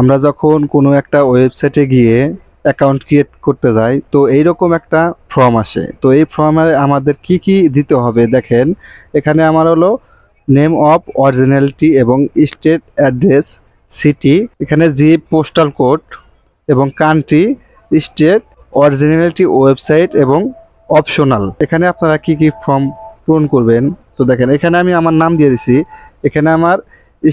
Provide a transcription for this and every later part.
আমরা যখন কোনো একটা ওয়েবসাইটে গিয়ে অ্যাকাউন্ট ক্রিয়েট করতে যাই, তো এইরকম একটা ফর্ম আসে। তো এই ফর্মে আমাদের কি কি দিতে হবে দেখেন, এখানে আমার হলো নেম অফ অরিজিনালিটি এবং স্টেট অ্যাড্রেস, সিটি, এখানে জিপ, পোস্টাল কোড এবং কান্ট্রি, স্টেট, অরিজিনালিটি, ওয়েবসাইট এবং অপশনাল। এখানে আপনারা কি কি ফর্ম পূরণ করবেন। তো দেখেন এখানে আমি আমার নাম দিয়ে দিছি, এখানে আমার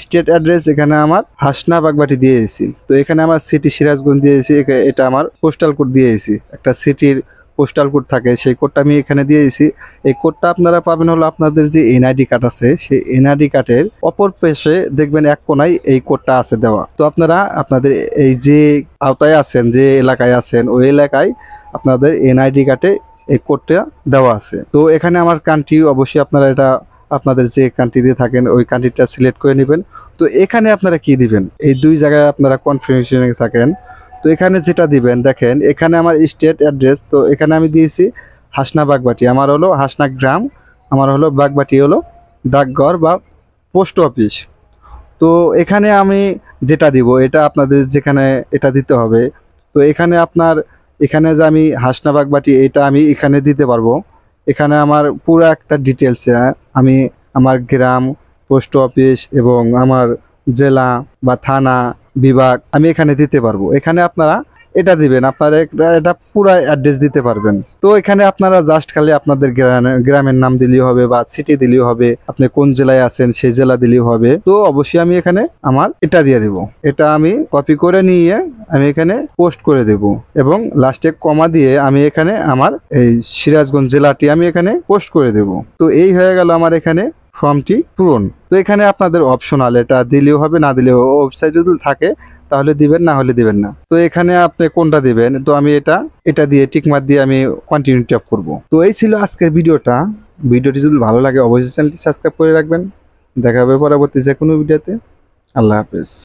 স্টেট অ্যাড্রেস, এখানে আমার হাসনা বাগবাটি দিয়ে দিয়েছি। তো এখানে আমার সিটি সিরাজগঞ্জ দিয়ে দিয়েছি, এটা আমার পোস্টাল কোড দিয়ে দিয়েছি। একটা সিটির পোস্টাল কোড থাকে, সেই কোডটা আমি এখানে দিয়ে দিয়েছি। এই কোডটা আপনারা পাবেন হলো আপনাদের যে এনআইডি কার্ড আছে, সেই এনআইডি কার্ডের অপর পাশে দেখবেন এক কোনায় এই কোডটা আছে দেওয়া। তো আপনারা আপনাদের এই যে আওতায় আছেন, যে এলাকায় আছেন, ওই এলাকায় আপনাদের এনআইডি কার্ডে এই কোডটা দেওয়া আছে। তো এখানে আমার কান্ট্রি, অবশ্যই আপনারা এটা আপনাদের যে কান্ট্রিতে থাকেন ওই কান্ট্রিটা সিলেক্ট করে নেবেন। তো এখানে আপনারা কি দিবেন, এই দুই জায়গায় আপনারা কনফিউশনে থাকেন। তো এখানে যেটা দিবেন দেখেন, এখানে আমার স্টেট অ্যাড্রেস, তো এখানে আমি দিয়েছি হাসনা বাগবাটি, আমার হলো হাসনা গ্রাম, আমার হলো বাগবাটি হলো ডাকঘর বা পোস্ট অফিস। তো এখানে আমি যেটা দিব এটা আপনাদের যেখানে এটা দিতে হবে। তো এখানে আপনার এখানে যে আমি হাসনা বাগবাটি এটা আমি এখানে দিতে পারবো। এখানে আমার পুরো একটা ডিটেলস আমি আমার গ্রাম, পোস্ট অফিস এবং আমার জেলা বা থানা, বিভাগ আমি এখানে দিতে পারবো। এখানে আপনারা এটা দিবেন, আপনারা এটা পুরো অ্যাড্রেস দিতে পারবেন। তো এখানে আপনারা জাস্ট খালি আপনাদের গ্রামের নাম দিলেই হবে বা সিটি দিলেই হবে, আপনি কোন জেলায় আছেন সেই জেলা দিলেই হবে। তো অবশ্যই আমি এখানে আমার এটা দিয়ে দিব, এটা আমি কপি করে নিয়ে আমি এখানে পোস্ট করে দেব এবং লাস্টে কমা দিয়ে আমি এখানে আমার এই সিরাজগঞ্জ জেলাটি আমি এখানে পোস্ট করে দেব। তো এই হয়ে গেল আমার এখানে ফর্মটি পূরণ। তো এখানে আপনাদের অপশনাল, এটা দিলেও হবে না দিলেও, ওয়েবসাইট যদি থাকে তাহলে দিবেন, না হলে দিবেন না। তো এখানে আপনি কোনটা দিবেন, তো আমি এটা দিয়ে টিকমার্ক দিয়ে আমি কন্টিনিউ ট্যাপ করব। তো এই ছিল আজকের ভিডিওটা। ভিডিওটি যদি ভালো লাগে অবশ্যই চ্যানেলটি সাবস্ক্রাইব করে রাখবেন। দেখা হবে পরবর্তী যে কোনো ভিডিওতে। আল্লাহ হাফেজ।